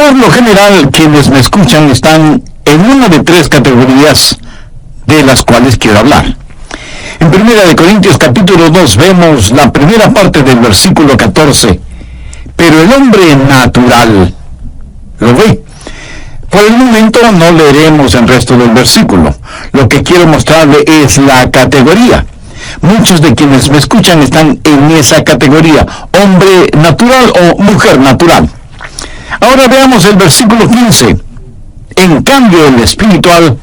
Por lo general, quienes me escuchan están en una de tres categorías de las cuales quiero hablar. En 1 Corintios capítulo 2 vemos la primera parte del versículo 14. Pero el hombre natural, ¿lo ve? Por el momento no leeremos el resto del versículo. Lo que quiero mostrarle es la categoría. Muchos de quienes me escuchan están en esa categoría, hombre natural o mujer natural. Ahora veamos el versículo 15. En cambio, el espiritual,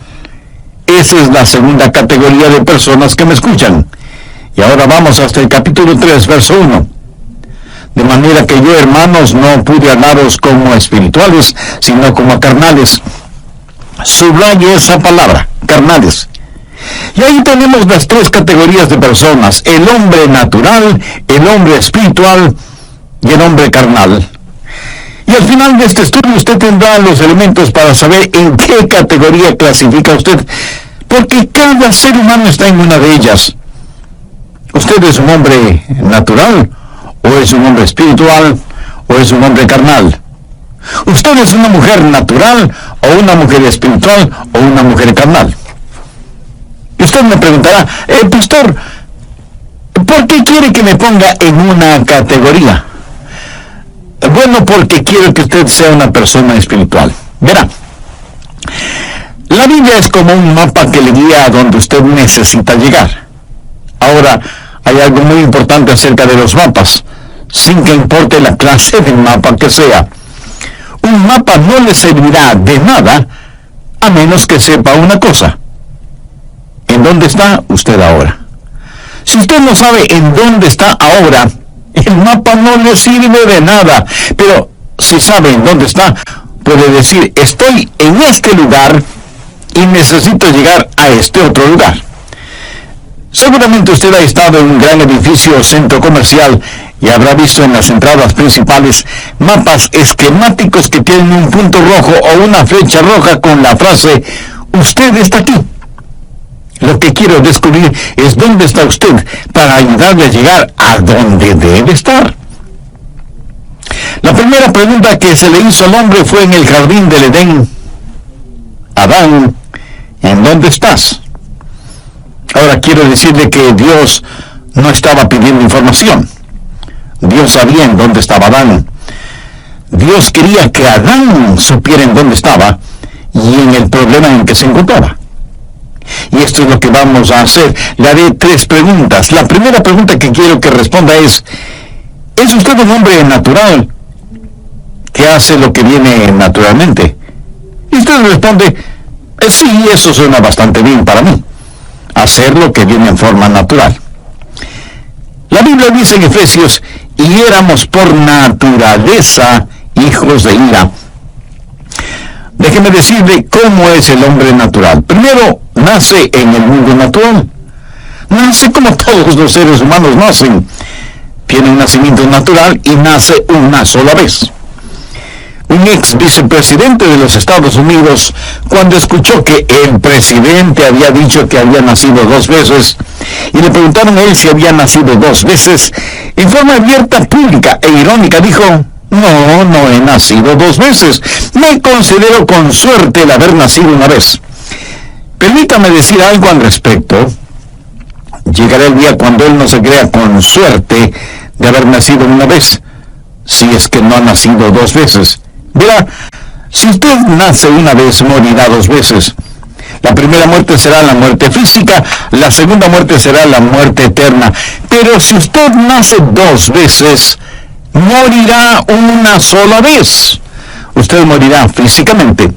esa es la segunda categoría de personas que me escuchan. Y ahora vamos hasta el capítulo 3, verso 1. De manera que yo, hermanos, no pude hablaros como espirituales, sino como carnales. Subraye esa palabra, carnales. Y ahí tenemos las tres categorías de personas: el hombre natural, el hombre espiritual y el hombre carnal. Y al final de este estudio usted tendrá los elementos para saber en qué categoría clasifica usted, porque cada ser humano está en una de ellas. ¿Usted es un hombre natural, o es un hombre espiritual, o es un hombre carnal? ¿Usted es una mujer natural, o una mujer espiritual, o una mujer carnal? Y usted me preguntará, pastor, ¿por qué quiere que me ponga en una categoría? Bueno, porque quiero que usted sea una persona espiritual. Verá, la Biblia es como un mapa que le guía a donde usted necesita llegar. Ahora, hay algo muy importante acerca de los mapas, sin que importe la clase de mapa que sea. Un mapa no le servirá de nada a menos que sepa una cosa: ¿en dónde está usted ahora? Si usted no sabe en dónde está ahora, el mapa no le sirve de nada. Pero si sabe en dónde está, puede decir: estoy en este lugar y necesito llegar a este otro lugar. Seguramente usted ha estado en un gran edificio o centro comercial y habrá visto en las entradas principales mapas esquemáticos que tienen un punto rojo o una flecha roja con la frase: usted está aquí. Lo que quiero descubrir es dónde está usted para ayudarle a llegar a donde debe estar. La primera pregunta que se le hizo al hombre fue en el jardín del Edén: Adán, ¿en dónde estás? Ahora quiero decirle que Dios no estaba pidiendo información. Dios sabía en dónde estaba Adán. Dios quería que Adán supiera en dónde estaba y en el problema en que se encontraba. Y esto es lo que vamos a hacer. Le haré tres preguntas. La primera pregunta que quiero que responda es: ¿es usted un hombre natural que hace lo que viene naturalmente? Y usted responde: sí, eso suena bastante bien para mí, hacer lo que viene en forma natural. La Biblia dice en Efesios: y éramos por naturaleza hijos de ira. Déjeme decirle cómo es el hombre natural. Primero, nace en el mundo natural. Nace como todos los seres humanos nacen. Tiene un nacimiento natural y nace una sola vez. Un ex vicepresidente de los Estados Unidos, cuando escuchó que el presidente había dicho que había nacido 2 veces, y le preguntaron a él si había nacido 2 veces, en forma abierta, pública e irónica dijo: no he nacido 2 veces. Me considero con suerte el haber nacido una vez. Permítame decir algo al respecto. Llegará el día cuando él no se crea con suerte de haber nacido una vez, si es que no ha nacido 2 veces. Verá, si usted nace una vez, morirá 2 veces. La primera muerte será la muerte física, la segunda muerte será la muerte eterna. Pero si usted nace 2 veces, morirá una sola vez. Usted morirá físicamente,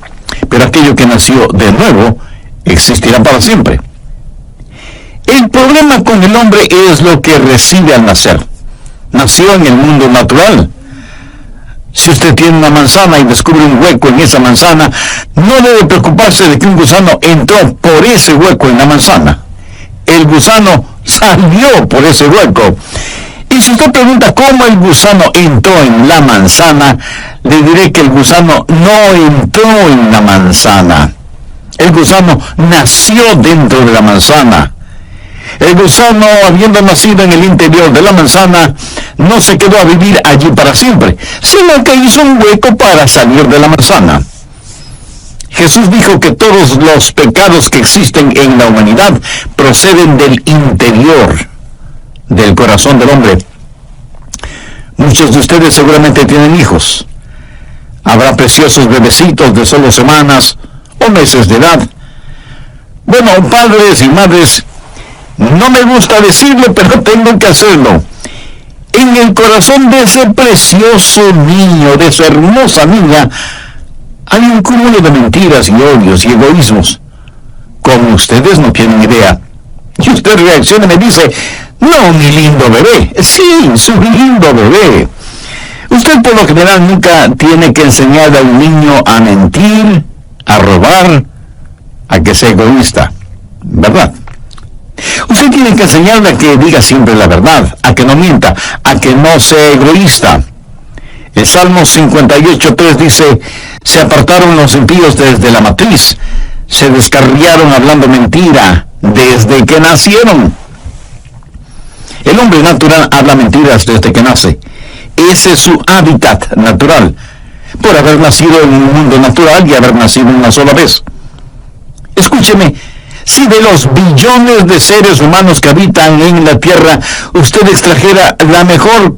pero aquello que nació de nuevo existirá para siempre. El problema con el hombre es lo que recibe al nacer. Nació en el mundo natural. Si usted tiene una manzana y descubre un hueco en esa manzana, no debe preocuparse de que un gusano entró por ese hueco en la manzana. El gusano salió por ese hueco. Y si usted pregunta cómo el gusano entró en la manzana, le diré que el gusano no entró en la manzana. El gusano nació dentro de la manzana. El gusano, habiendo nacido en el interior de la manzana, no se quedó a vivir allí para siempre, sino que hizo un hueco para salir de la manzana. Jesús dijo que todos los pecados que existen en la humanidad proceden del interior, del corazón del hombre. Muchos de ustedes seguramente tienen hijos. Habrá preciosos bebecitos de solo semanas o meses de edad. Bueno, padres y madres, no me gusta decirlo, pero tengo que hacerlo. En el corazón de ese precioso niño, de su hermosa niña, hay un cúmulo de mentiras y odios y egoísmos, como ustedes no tienen idea. Y usted reacciona y me dice, no, mi lindo bebé. Sí, su lindo bebé. Usted por lo general nunca tiene que enseñar a un niño a mentir, a robar, a que sea egoísta, ¿verdad? Usted tiene que enseñarle a que diga siempre la verdad, a que no mienta, a que no sea egoísta. El Salmo 58:3 dice, se apartaron los impíos desde la matriz, se descarriaron hablando mentira desde que nacieron. El hombre natural habla mentiras desde que nace. Ese es su hábitat natural, por haber nacido en un mundo natural y haber nacido una sola vez. Escúcheme, si de los billones de seres humanos que habitan en la Tierra, usted extrajera la mejor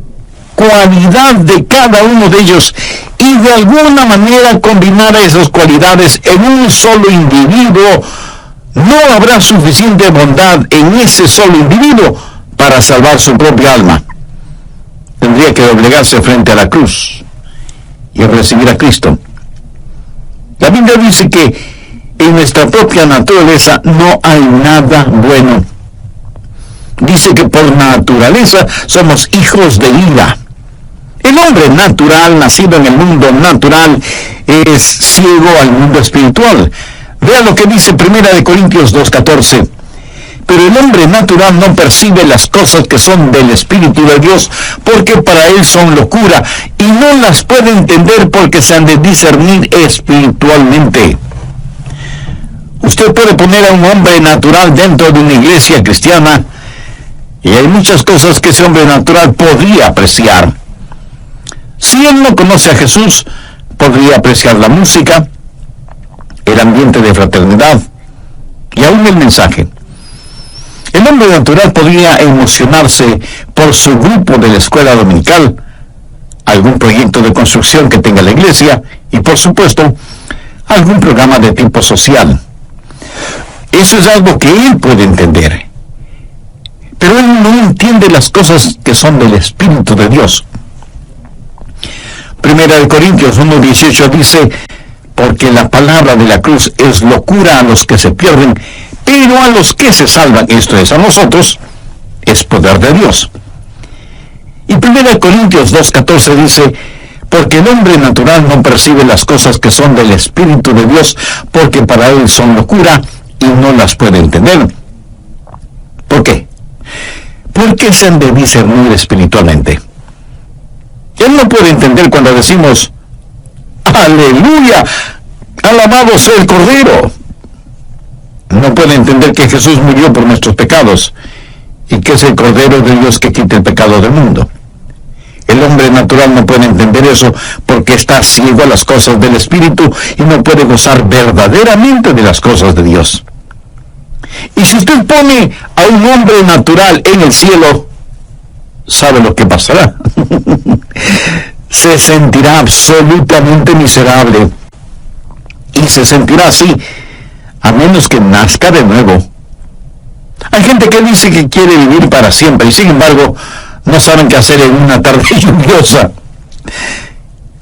cualidad de cada uno de ellos y de alguna manera combinara esas cualidades en un solo individuo, no habrá suficiente bondad en ese solo individuo para salvar su propia alma. Tendría que doblegarse frente a la cruz y recibir a Cristo. La Biblia dice que en nuestra propia naturaleza no hay nada bueno. Dice que por naturaleza somos hijos de ira. El hombre natural, nacido en el mundo natural, es ciego al mundo espiritual. Vea lo que dice 1 Corintios 2:14. Pero el hombre natural no percibe las cosas que son del Espíritu de Dios, porque para él son locura, y no las puede entender porque se han de discernir espiritualmente. Usted puede poner a un hombre natural dentro de una iglesia cristiana, y hay muchas cosas que ese hombre natural podría apreciar. Si él no conoce a Jesús, podría apreciar la música, el ambiente de fraternidad, y aún el mensaje. El hombre natural podría emocionarse por su grupo de la escuela dominical, algún proyecto de construcción que tenga la iglesia y, por supuesto, algún programa de tipo social. Eso es algo que él puede entender. Pero él no entiende las cosas que son del Espíritu de Dios. 1 Corintios 1:18 dice, porque la palabra de la cruz es locura a los que se pierden, pero a los que se salvan, esto es, a nosotros, es poder de Dios. Y 1 Corintios 2:14 dice, porque el hombre natural no percibe las cosas que son del Espíritu de Dios, porque para él son locura y no las puede entender. ¿Por qué? Porque se han de discernir espiritualmente. Él no puede entender cuando decimos, ¡aleluya! ¡Alabado sea el Cordero! No puede entender que Jesús murió por nuestros pecados y que es el Cordero de Dios que quita el pecado del mundo. El hombre natural no puede entender eso porque está ciego a las cosas del Espíritu y no puede gozar verdaderamente de las cosas de Dios. Y si usted pone a un hombre natural en el cielo, ¿sabe lo que pasará? Se sentirá absolutamente miserable y se sentirá así a menos que nazca de nuevo. Hay gente que dice que quiere vivir para siempre y sin embargo no saben qué hacer en una tarde lluviosa.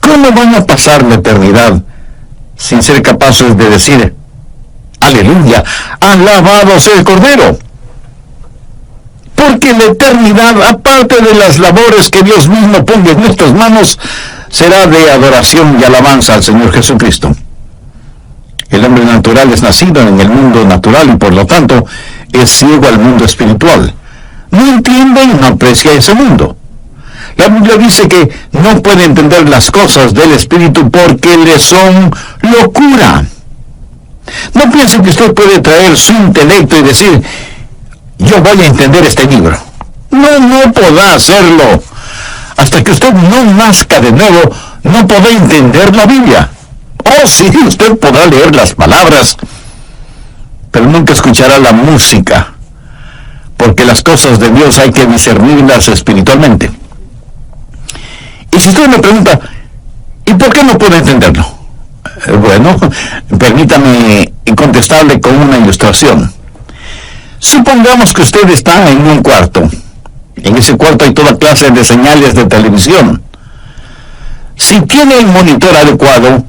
¿Cómo van a pasar la eternidad sin ser capaces de decir, aleluya, alabado sea el Cordero? Porque la eternidad, aparte de las labores que Dios mismo ponga en nuestras manos, será de adoración y alabanza al Señor Jesucristo. El hombre natural es nacido en el mundo natural y por lo tanto es ciego al mundo espiritual. No entiende y no aprecia ese mundo. La Biblia dice que no puede entender las cosas del Espíritu porque le son locura. No piense que usted puede traer su intelecto y decir, yo voy a entender este libro. No podrá hacerlo. Hasta que usted no nazca de nuevo, no podrá entender la Biblia. Oh, sí, usted podrá leer las palabras, pero nunca escuchará la música, porque las cosas de Dios hay que discernirlas espiritualmente. Y si usted me pregunta, ¿y por qué no puedo entenderlo? Bueno, permítame contestarle con una ilustración. Supongamos que usted está en un cuarto. En ese cuarto hay toda clase de señales de televisión. Si tiene el monitor adecuado,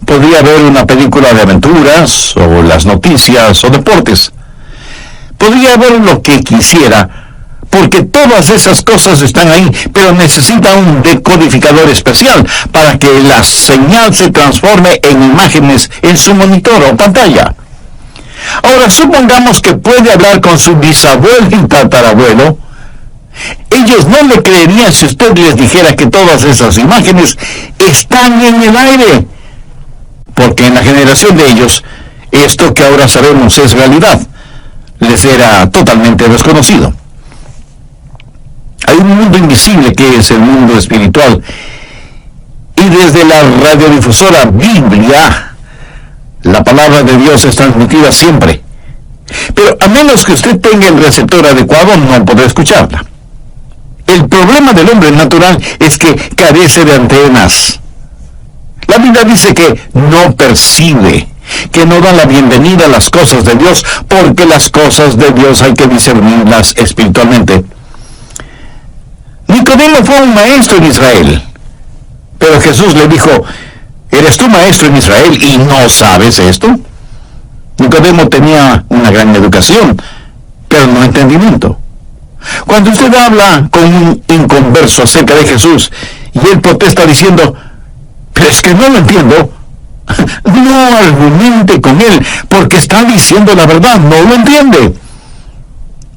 podría ver una película de aventuras, o las noticias, o deportes. Podría ver lo que quisiera, porque todas esas cosas están ahí, pero necesita un decodificador especial para que la señal se transforme en imágenes en su monitor o pantalla. Ahora, supongamos que puede hablar con su bisabuelo y tatarabuelo. Ellos no le creerían si usted les dijera que todas esas imágenes están en el aire, porque en la generación de ellos, esto que ahora sabemos es realidad. Les era totalmente desconocido. Hay un mundo invisible que es el mundo espiritual, y desde la radiodifusora Biblia, la palabra de Dios es transmitida siempre. Pero a menos que usted tenga el receptor adecuado, no podrá escucharla. El problema del hombre natural es que carece de antenas. La Biblia dice que no percibe, que no da la bienvenida a las cosas de Dios, porque las cosas de Dios hay que discernirlas espiritualmente. Nicodemo fue un maestro en Israel, pero Jesús le dijo, ¿eres tú maestro en Israel y no sabes esto? Nicodemo tenía una gran educación, pero no entendimiento. Cuando usted habla con un inconverso acerca de Jesús, y él protesta diciendo, pero es que no lo entiendo, no argumente con él, porque está diciendo la verdad, no lo entiende.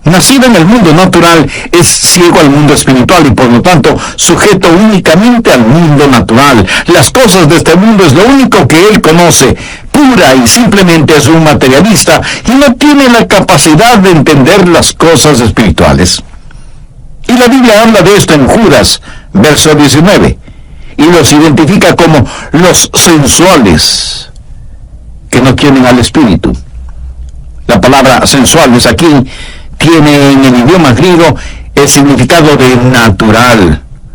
Nacido en el mundo natural, es ciego al mundo espiritual y por lo tanto sujeto únicamente al mundo natural. Las cosas de este mundo es lo único que él conoce. Pura y simplemente es un materialista y no tiene la capacidad de entender las cosas espirituales. Y la Biblia habla de esto en Judas, verso 19, y los identifica como los sensuales, que no tienen al espíritu. La palabra sensuales aquí tiene en el idioma griego el significado de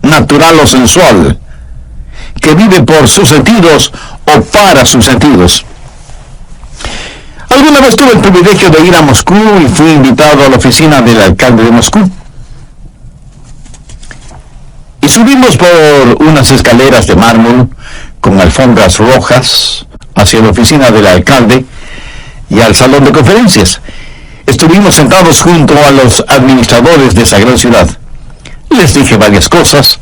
natural o sensual, que vive por sus sentidos o para sus sentidos. Alguna vez tuve el privilegio de ir a Moscú y fui invitado a la oficina del alcalde de Moscú. Y subimos por unas escaleras de mármol con alfombras rojas hacia la oficina del alcalde y al salón de conferencias. Estuvimos sentados junto a los administradores de esa gran ciudad. Les dije varias cosas.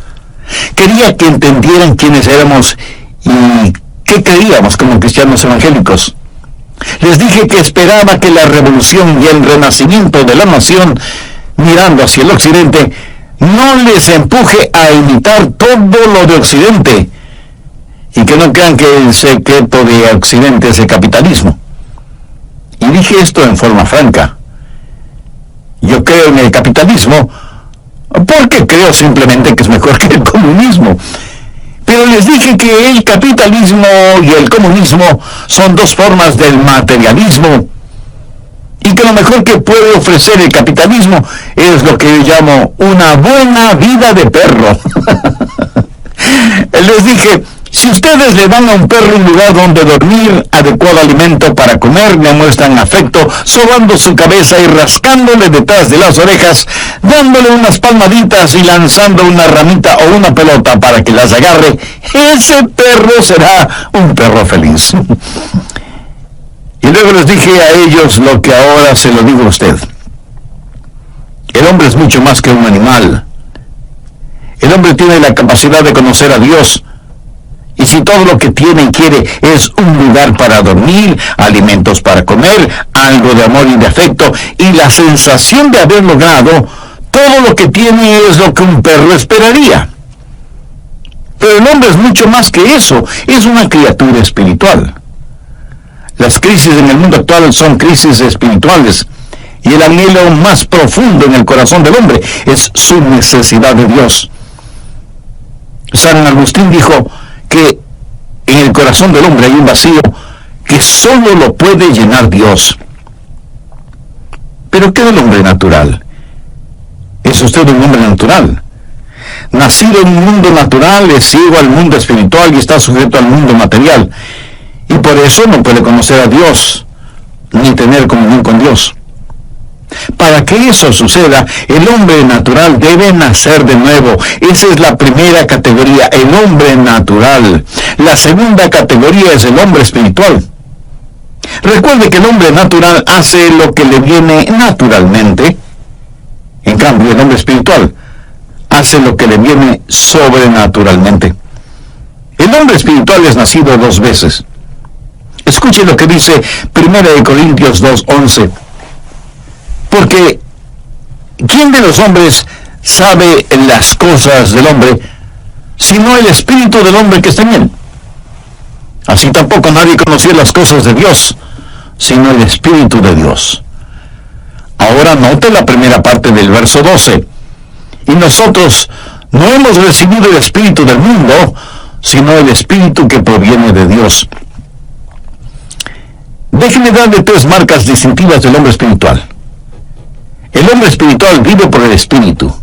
Quería que entendieran quiénes éramos y qué creíamos como cristianos evangélicos. Les dije que esperaba que la revolución y el renacimiento de la nación, mirando hacia el occidente, no les empuje a imitar todo lo de occidente, y que no crean que el secreto de occidente es el capitalismo. Y dije esto en forma franca. Yo creo en el capitalismo porque creo simplemente que es mejor que el comunismo. Pero les dije que el capitalismo y el comunismo son dos formas del materialismo, y que lo mejor que puede ofrecer el capitalismo es lo que yo llamo una buena vida de perro. Les dije, si ustedes le dan a un perro un lugar donde dormir, adecuado alimento para comer, le muestran afecto, sobando su cabeza y rascándole detrás de las orejas, dándole unas palmaditas y lanzando una ramita o una pelota para que las agarre, ese perro será un perro feliz. Y luego les dije a ellos lo que ahora se lo digo a usted. El hombre es mucho más que un animal. El hombre tiene la capacidad de conocer a Dios. Y si todo lo que tiene y quiere es un lugar para dormir, alimentos para comer, algo de amor y de afecto, y la sensación de haber logrado, todo lo que tiene es lo que un perro esperaría. Pero el hombre es mucho más que eso, es una criatura espiritual. Las crisis en el mundo actual son crisis espirituales, y el anhelo más profundo en el corazón del hombre es su necesidad de Dios. San Agustín dijo que en el corazón del hombre hay un vacío que solo lo puede llenar Dios. ¿Pero qué del hombre natural? ¿Es usted un hombre natural? Nacido en un mundo natural, es ciego al mundo espiritual y está sujeto al mundo material. Y por eso no puede conocer a Dios, ni tener comunión con Dios. Para que eso suceda, el hombre natural debe nacer de nuevo. Esa es la primera categoría, el hombre natural. La segunda categoría es el hombre espiritual. Recuerde que el hombre natural hace lo que le viene naturalmente. En cambio, el hombre espiritual hace lo que le viene sobrenaturalmente. El hombre espiritual es nacido 2 veces. Escuche lo que dice 1 Corintios 2:11. Porque, ¿quién de los hombres sabe las cosas del hombre, sino el espíritu del hombre que está en él? Así tampoco nadie conoció las cosas de Dios, sino el espíritu de Dios. Ahora note la primera parte del verso 12. Y nosotros no hemos recibido el espíritu del mundo, sino el espíritu que proviene de Dios. Déjeme darle 3 marcas distintivas del hombre espiritual. El hombre espiritual vive por el Espíritu.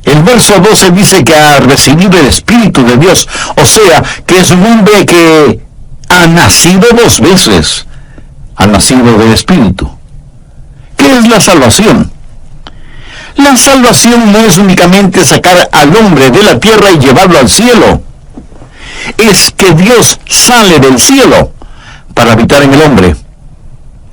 El verso 12 dice que ha recibido el Espíritu de Dios, o sea, que es un hombre que ha nacido 2 veces. Ha nacido del Espíritu. ¿Qué es la salvación? La salvación no es únicamente sacar al hombre de la tierra y llevarlo al cielo. Es que Dios sale del cielo para habitar en el hombre.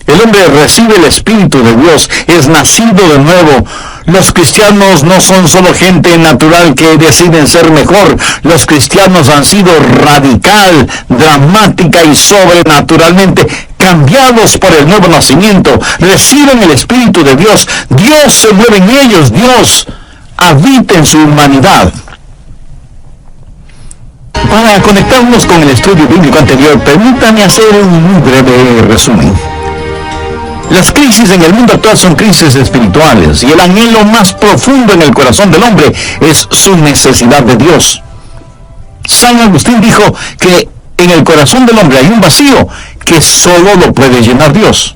El hombre recibe el Espíritu de Dios, es nacido de nuevo. Los cristianos no son solo gente natural que deciden ser mejor. Los cristianos han sido radical, dramática y sobrenaturalmente cambiados por el nuevo nacimiento. Reciben el Espíritu de Dios. Dios se mueve en ellos. Dios habita en su humanidad. Para conectarnos con el estudio bíblico anterior, permítame hacer un muy breve resumen. Las crisis en el mundo actual son crisis espirituales, y el anhelo más profundo en el corazón del hombre es su necesidad de Dios. San Agustín dijo que en el corazón del hombre hay un vacío que solo lo puede llenar Dios.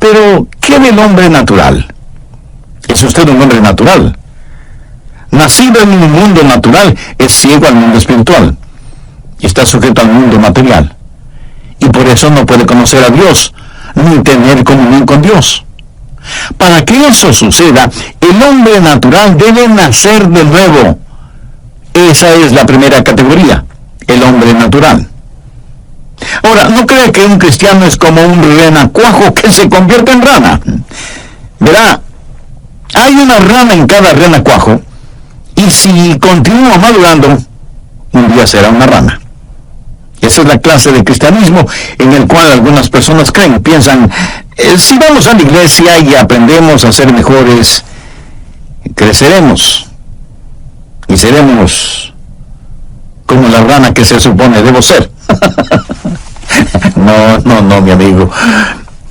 Pero, ¿qué del hombre natural? ¿Es usted un hombre natural? Nacido en un mundo natural, es ciego al mundo espiritual y está sujeto al mundo material, y por eso no puede conocer a Dios ni tener comunión con Dios. Para que eso suceda, el hombre natural debe nacer de nuevo. Esa es la primera categoría, el hombre natural. Ahora, no crea que un cristiano es como un renacuajo que se convierte en rana. Verá, hay una rana en cada renacuajo, y si continúa madurando, un día será una rana. Esa es la clase de cristianismo en el cual algunas personas creen, piensan, si vamos a la iglesia y aprendemos a ser mejores, creceremos y seremos como la rana que se supone debo ser. No, mi amigo.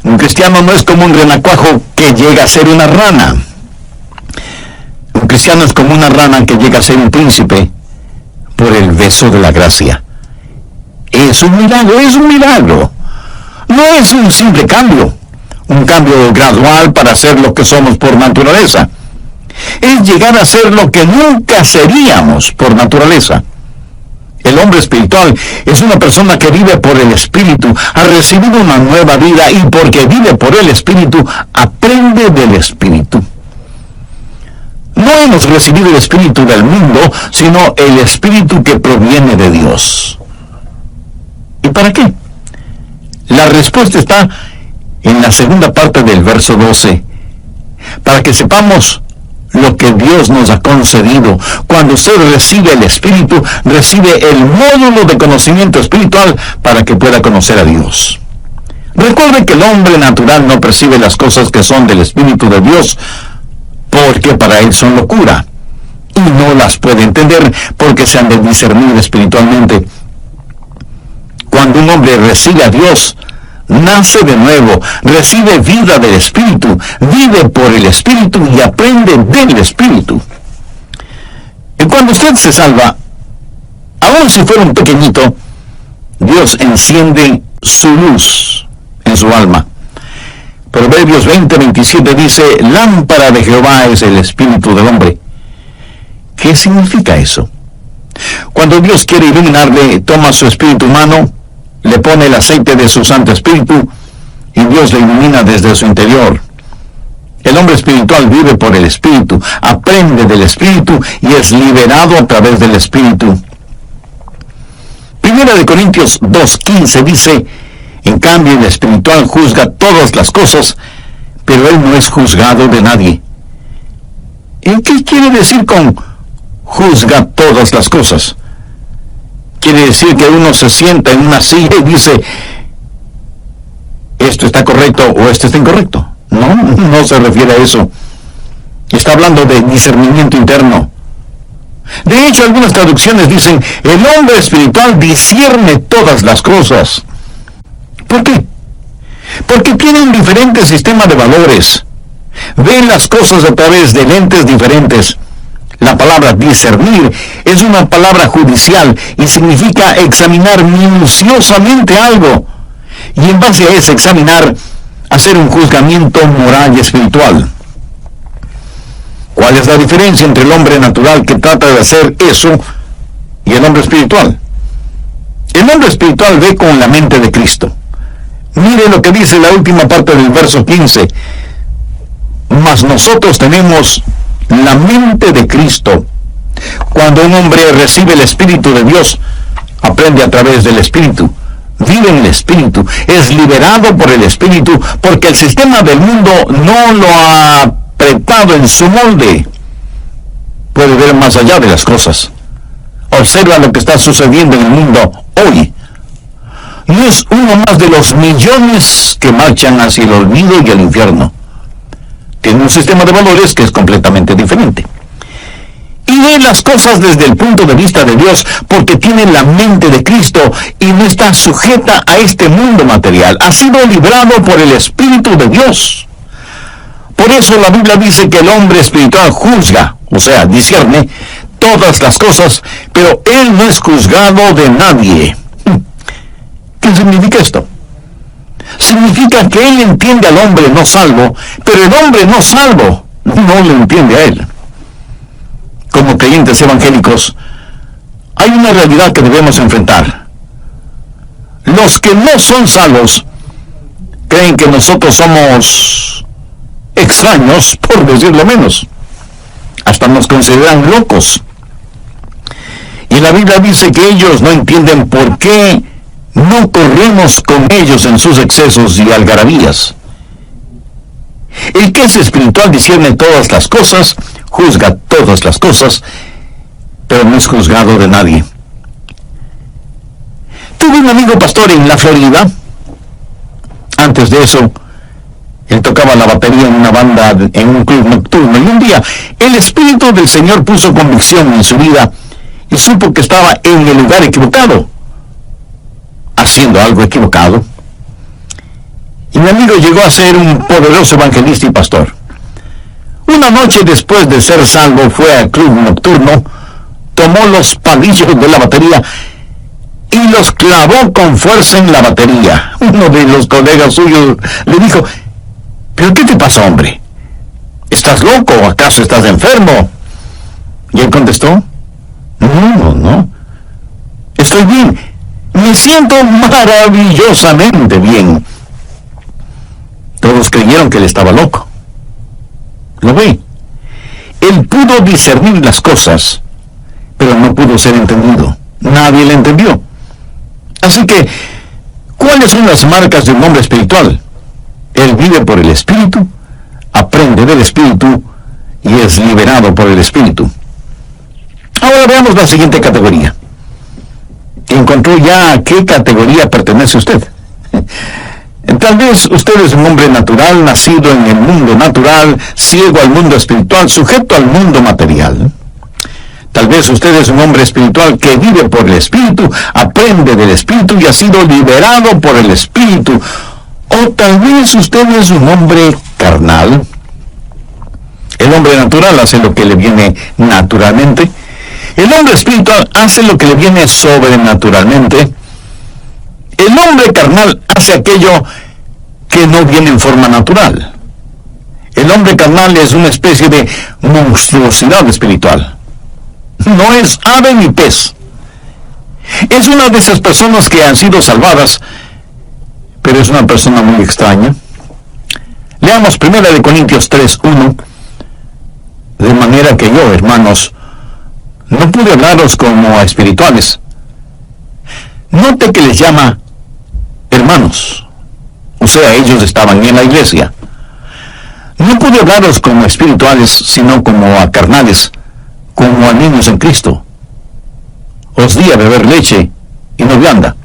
Un cristiano no es como un renacuajo que llega a ser una rana. Un cristiano es como una rana que llega a ser un príncipe por el beso de la gracia. Es un milagro, es un milagro. No es un simple cambio, un cambio gradual para ser lo que somos por naturaleza. Es llegar a ser lo que nunca seríamos por naturaleza. El hombre espiritual es una persona que vive por el Espíritu, ha recibido una nueva vida y porque vive por el Espíritu, aprende del Espíritu. No hemos recibido el Espíritu del mundo, sino el Espíritu que proviene de Dios. ¿Y para qué? La respuesta está en la segunda parte del verso 12. Para que sepamos lo que Dios nos ha concedido. Cuando usted recibe el Espíritu, recibe el módulo de conocimiento espiritual para que pueda conocer a Dios. Recuerde que el hombre natural no percibe las cosas que son del Espíritu de Dios, porque para él son locura, y no las puede entender porque se han de discernir espiritualmente. Cuando un hombre recibe a Dios, nace de nuevo, recibe vida del Espíritu, vive por el Espíritu y aprende del Espíritu. Y cuando usted se salva, aun si fuera un pequeñito, Dios enciende su luz en su alma. Proverbios 20:27 dice: lámpara de Jehová es el espíritu del hombre. ¿Qué significa eso? Cuando Dios quiere iluminarle, toma su espíritu humano, le pone el aceite de su Santo Espíritu y Dios le ilumina desde su interior. El hombre espiritual vive por el Espíritu, aprende del Espíritu y es liberado a través del Espíritu. Primera de Corintios 2:15 dice: en cambio el espiritual juzga todas las cosas, pero él no es juzgado de nadie. ¿Y qué quiere decir con juzga todas las cosas? Quiere decir que uno se sienta en una silla y dice: esto está correcto o esto está incorrecto. No, no se refiere a eso. Está hablando de discernimiento interno. De hecho, algunas traducciones dicen: el hombre espiritual discierne todas las cosas. ¿Por qué? Porque tiene un diferente sistema de valores. Ve las cosas a través de lentes diferentes. La palabra discernir es una palabra judicial y significa examinar minuciosamente algo. Y en base a ese examinar, hacer un juzgamiento moral y espiritual. ¿Cuál es la diferencia entre el hombre natural que trata de hacer eso y el hombre espiritual? El hombre espiritual ve con la mente de Cristo. Mire lo que dice la última parte del verso 15. Mas nosotros tenemos la mente de Cristo. Cuando un hombre recibe el Espíritu de Dios, aprende a través del Espíritu, vive en el Espíritu, es liberado por el Espíritu, porque el sistema del mundo no lo ha apretado en su molde. Puede ver más allá de las cosas. Observa lo que está sucediendo en el mundo hoy. No es uno más de los millones que marchan hacia el olvido y el infierno. Tiene un sistema de valores que es completamente diferente. Y ve las cosas desde el punto de vista de Dios, porque tiene la mente de Cristo y no está sujeta a este mundo material. Ha sido librado por el Espíritu de Dios. Por eso la Biblia dice que el hombre espiritual juzga, o sea, discierne todas las cosas, pero él no es juzgado de nadie. ¿Qué significa esto? Significa que él entiende al hombre no salvo, pero el hombre no salvo no le entiende a él. Como creyentes evangélicos, hay una realidad que debemos enfrentar. Los que no son salvos creen que nosotros somos extraños, por decirlo menos. Hasta nos consideran locos. Y la Biblia dice que ellos no entienden por qué no corremos con ellos en sus excesos y algarabías. El que es espiritual discierne todas las cosas, juzga todas las cosas, pero no es juzgado de nadie. Tuve un amigo pastor en la Florida. Antes de eso, él tocaba la batería en una banda, en un club nocturno, y un día el Espíritu del Señor puso convicción en su vida y supo que estaba en el lugar equivocado, haciendo algo equivocado. Y mi amigo llegó a ser un poderoso evangelista y pastor. Una noche después de ser salvo fue al club nocturno, tomó los palillos de la batería y los clavó con fuerza en la batería. Uno de los colegas suyos le dijo: ¿pero qué te pasa, hombre? ¿Estás loco o acaso estás enfermo? Y él contestó: no, estoy bien. Me siento maravillosamente bien. Todos creyeron que él estaba loco. ¿Lo ve? Él pudo discernir las cosas, pero no pudo ser entendido. Nadie le entendió. Así que, ¿cuáles son las marcas de un hombre espiritual? Él vive por el Espíritu, aprende del Espíritu y es liberado por el Espíritu. Ahora veamos la siguiente categoría. ¿Encontró ya a qué categoría pertenece usted? Tal vez usted es un hombre natural, nacido en el mundo natural, ciego al mundo espiritual, sujeto al mundo material. Tal vez usted es un hombre espiritual que vive por el Espíritu, aprende del Espíritu y ha sido liberado por el Espíritu. O tal vez usted es un hombre carnal. El hombre natural hace lo que le viene naturalmente. El hombre espiritual hace lo que le viene sobrenaturalmente. El hombre carnal hace aquello que no viene en forma natural. El hombre carnal es una especie de monstruosidad espiritual. No es ave ni pez. Es una de esas personas que han sido salvadas, pero es una persona muy extraña. Leamos 1 Corintios 3:1. De manera que yo, hermanos, no pude hablaros como a espirituales. Note que les llama hermanos. O sea, ellos estaban en la iglesia. No pude hablaros como espirituales, sino como a carnales, como a niños en Cristo. Os di a beber leche y no blanda,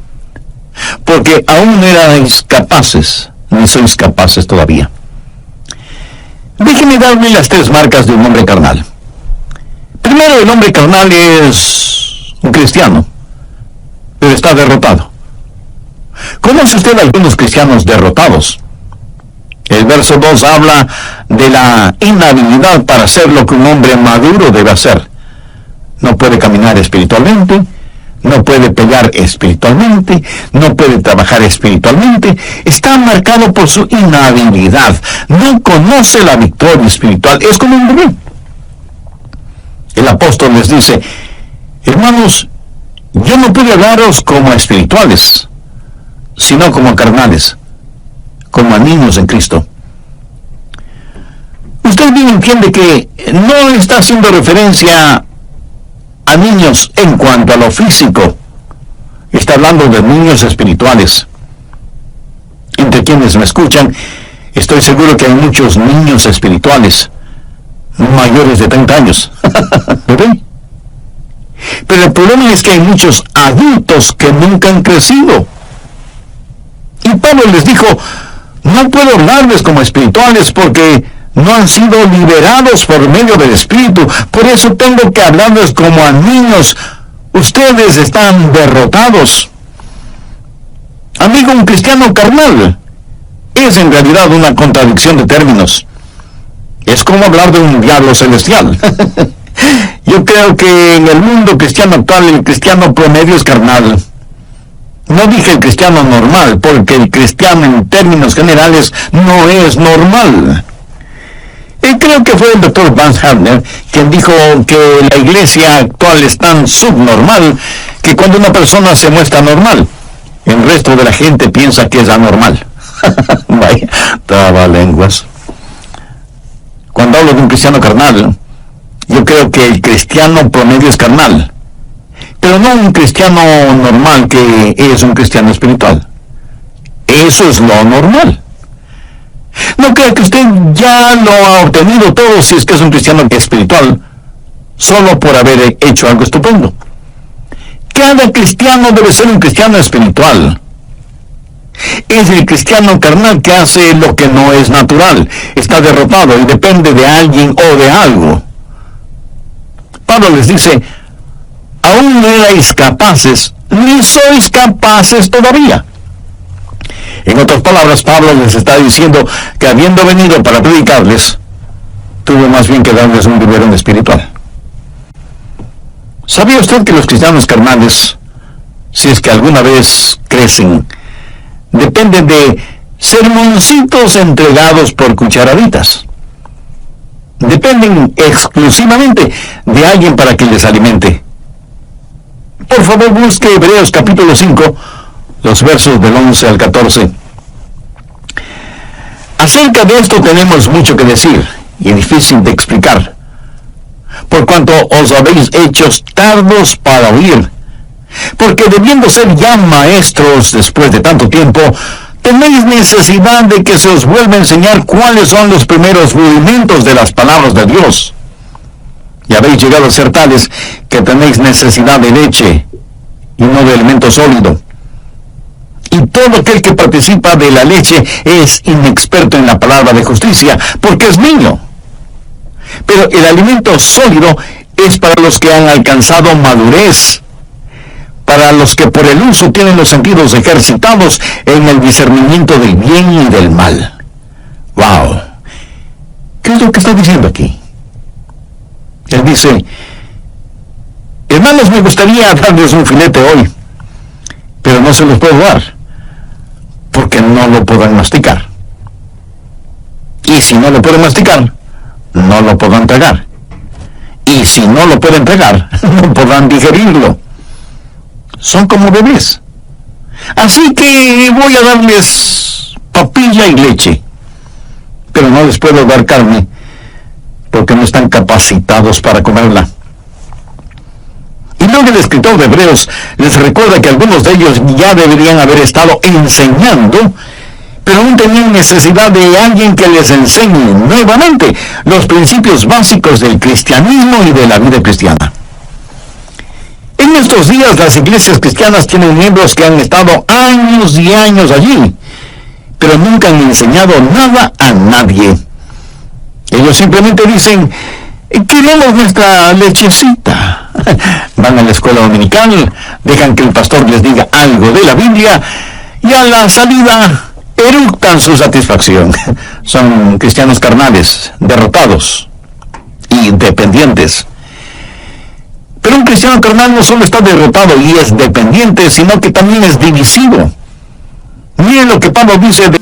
porque aún erais capaces, ni sois capaces todavía. Déjenme darle las 3 marcas de un hombre carnal. Primero, el hombre carnal es un cristiano, pero está derrotado. ¿Conoce usted a algunos cristianos derrotados? El verso 2 habla de la inhabilidad para hacer lo que un hombre maduro debe hacer. No puede caminar espiritualmente, no puede pelear espiritualmente, no puede trabajar espiritualmente. Está marcado por su inhabilidad. No conoce la victoria espiritual. Es como un bebé. El apóstol les dice: hermanos, yo no pude hablaros como a espirituales, sino como a carnales, como a niños en Cristo. Usted bien entiende que no está haciendo referencia a niños en cuanto a lo físico. Está hablando de niños espirituales. Entre quienes me escuchan, estoy seguro que hay muchos niños espirituales mayores de 30 años. ¿Ven? Pero el problema es que hay muchos adultos que nunca han crecido. Y Pablo les dijo: no puedo hablarles como espirituales porque no han sido liberados por medio del Espíritu. Por eso tengo que hablarles como a niños. Ustedes están derrotados. Amigo, un cristiano carnal es en realidad una contradicción de términos. Es como hablar de un diablo celestial. Yo creo que en el mundo cristiano actual el cristiano promedio es carnal. No dije el cristiano normal, porque el cristiano en términos generales no es normal. Y creo que fue el Dr. Vance Havner quien dijo que la iglesia actual es tan subnormal que cuando una persona se muestra normal, el resto de la gente piensa que es anormal. Vaya, trabalenguas. Cuando hablo de un cristiano carnal, yo creo que el cristiano promedio es carnal, pero no un cristiano normal que es un cristiano espiritual. Eso es lo normal. No creo que usted ya lo ha obtenido todo si es que es un cristiano espiritual, solo por haber hecho algo estupendo. Cada cristiano debe ser un cristiano espiritual. Es el cristiano carnal que hace lo que no es natural, está derrotado y depende de alguien o de algo. Pablo les dice: aún no erais capaces, ni sois capaces todavía. En otras palabras, Pablo les está diciendo que habiendo venido para predicarles, tuvo más bien que darles un biberón espiritual. ¿Sabía usted que los cristianos carnales, si es que alguna vez crecen, dependen de sermoncitos entregados por cucharaditas? Dependen exclusivamente de alguien para que les alimente. Por favor, busque Hebreos capítulo 5, los versos del 11 al 14. Acerca de esto tenemos mucho que decir, y es difícil de explicar, por cuanto os habéis hecho tardos para oír, porque debiendo ser ya maestros después de tanto tiempo, tenéis necesidad de que se os vuelva a enseñar cuáles son los primeros rudimentos de las palabras de Dios. Y habéis llegado a ser tales que tenéis necesidad de leche y no de alimento sólido. Y todo aquel que participa de la leche es inexperto en la palabra de justicia, porque es niño. Pero el alimento sólido es para los que han alcanzado madurez, para los que por el uso tienen los sentidos ejercitados en el discernimiento del bien y del mal. ¡Wow! ¿Qué es lo que está diciendo aquí? Él dice: hermanos, me gustaría darles un filete hoy, pero no se los puedo dar, porque no lo podrán masticar. Y si no lo pueden masticar, no lo podrán tragar. Y si no lo pueden tragar, no podrán digerirlo. Son como bebés. Así que voy a darles papilla y leche, pero no les puedo dar carne, porque no están capacitados para comerla. Y luego el escritor de Hebreos les recuerda que algunos de ellos ya deberían haber estado enseñando, pero aún tenían necesidad de alguien que les enseñe nuevamente los principios básicos del cristianismo y de la vida cristiana. En estos días las iglesias cristianas tienen miembros que han estado años y años allí, pero nunca han enseñado nada a nadie. Ellos simplemente dicen: queremos nuestra lechecita. Van a la escuela dominical, dejan que el pastor les diga algo de la Biblia y a la salida eructan su satisfacción. Son cristianos carnales, derrotados y dependientes. Pero un cristiano carnal no solo está derrotado y es dependiente, sino que también es divisivo. Miren lo que Pablo dice de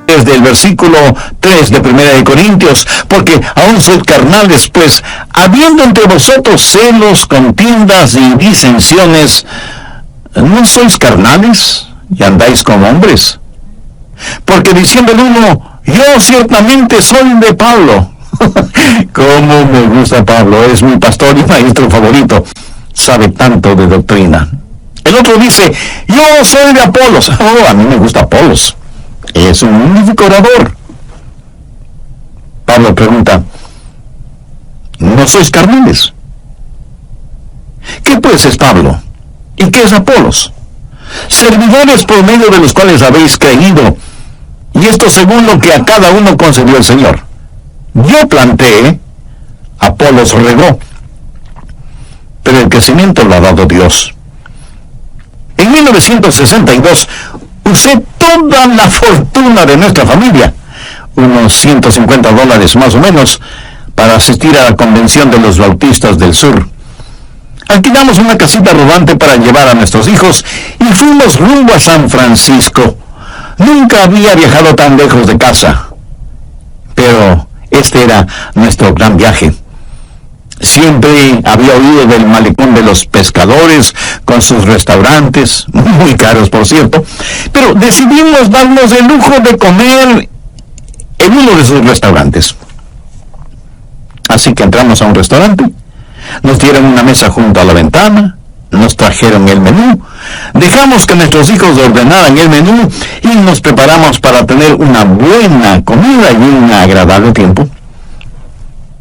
desde el versículo 3 de 1 de Corintios, porque aún sois carnales, pues habiendo entre vosotros celos, contiendas y disensiones, ¿no sois carnales y andáis como hombres? Porque diciendo el uno: yo ciertamente soy de Pablo. Cómo me gusta Pablo, es mi pastor y maestro favorito, sabe tanto de doctrina. El otro dice: yo soy de Apolos. Oh, a mí me gusta Apolos, es un magnífico orador. Pablo pregunta: ¿no sois carnales? ¿Qué pues es Pablo? ¿Y qué es Apolos? Servidores por medio de los cuales habéis creído, y esto según lo que a cada uno concedió el Señor. Yo planté, Apolos regó, pero el crecimiento lo ha dado Dios. En 1962 usé toda la fortuna de nuestra familia, unos $150 más o menos, para asistir a la convención de los bautistas del sur. Alquilamos una casita rodante para llevar a nuestros hijos y fuimos rumbo a San Francisco. Nunca había viajado tan lejos de casa, pero este era nuestro gran viaje. Siempre había oído del malecón de los pescadores, con sus restaurantes, muy caros por cierto, pero decidimos darnos el lujo de comer en uno de sus restaurantes. Así que entramos a un restaurante, nos dieron una mesa junto a la ventana, nos trajeron el menú, dejamos que nuestros hijos ordenaran el menú y nos preparamos para tener una buena comida y un agradable tiempo.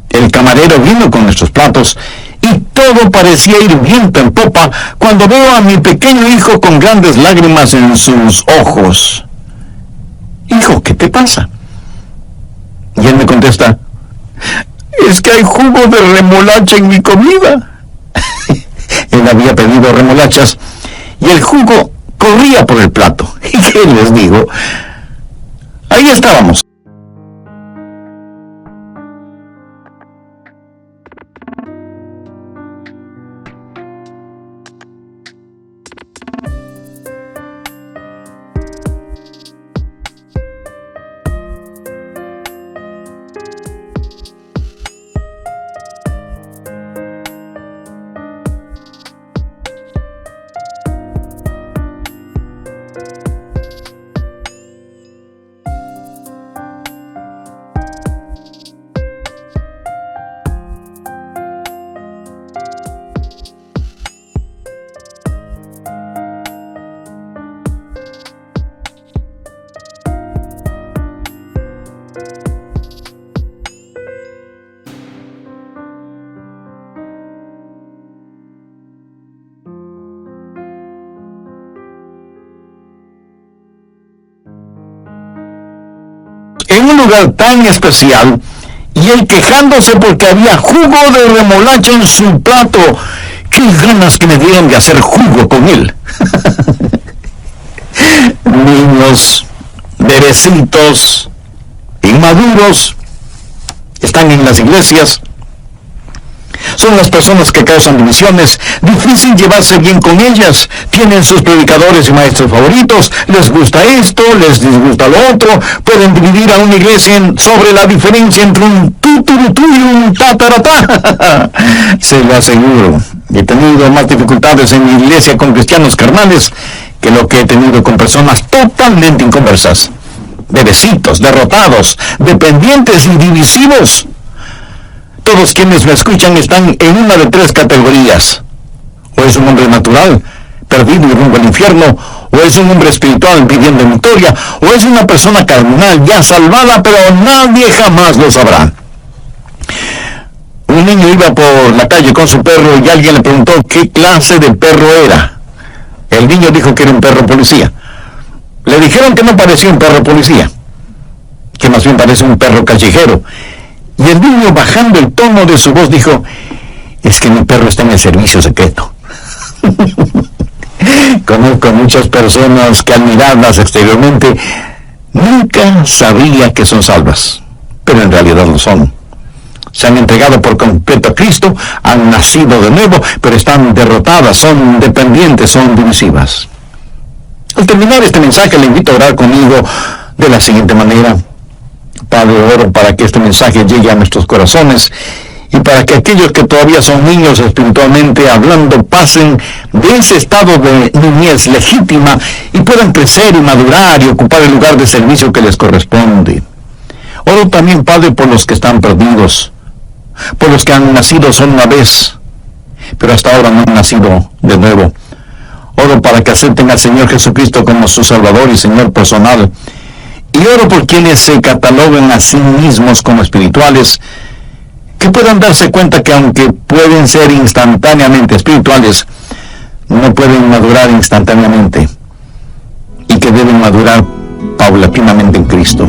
El camarero vino con nuestros platos y todo parecía ir viento en popa cuando veo a mi pequeño hijo con grandes lágrimas en sus ojos. Hijo, ¿qué te pasa? Y él me contesta: es que hay jugo de remolacha en mi comida. Él había pedido remolachas y el jugo corría por el plato. ¿Y qué les digo? Ahí estábamos. en un lugar tan especial, y él quejándose porque había jugo de remolacha en su plato. ¡Qué ganas que me dieron de hacer jugo con él! Niños, bebecitos, inmaduros, están en las iglesias. Son las personas que causan divisiones, difícil llevarse bien con ellas, tienen sus predicadores y maestros favoritos, les gusta esto, les disgusta lo otro, pueden dividir a una iglesia sobre la diferencia entre un tuturutú y un tataratá. Se lo aseguro, he tenido más dificultades en mi iglesia con cristianos carnales que lo que he tenido con personas totalmente inconversas, bebecitos, derrotados, dependientes y divisivos. Todos quienes me escuchan están en una de tres categorías. O es un hombre natural, perdido y rumbo al infierno, o es un hombre espiritual viviendo en victoria, o es una persona carnal ya salvada, pero nadie jamás lo sabrá. Un niño iba por la calle con su perro y alguien le preguntó qué clase de perro era. El niño dijo que era un perro policía. Le dijeron que no parecía un perro policía, que más bien parece un perro callejero. Y el niño, bajando el tono de su voz, dijo: es que mi perro está en el servicio secreto. Conozco muchas personas que al mirarlas exteriormente nunca sabría que son salvas, pero en realidad lo son. Se han entregado por completo a Cristo, han nacido de nuevo, pero están derrotadas, son dependientes, son divisivas. Al terminar este mensaje, le invito a orar conmigo de la siguiente manera. Padre, oro para que este mensaje llegue a nuestros corazones y para que aquellos que todavía son niños espiritualmente hablando pasen de ese estado de niñez legítima y puedan crecer y madurar y ocupar el lugar de servicio que les corresponde. Oro también, Padre, por los que están perdidos, por los que han nacido solo una vez, pero hasta ahora no han nacido de nuevo. Oro para que acepten al Señor Jesucristo como su Salvador y Señor personal. Y oro por quienes se catalogan a sí mismos como espirituales, que puedan darse cuenta que aunque pueden ser instantáneamente espirituales, no pueden madurar instantáneamente, y que deben madurar paulatinamente en Cristo.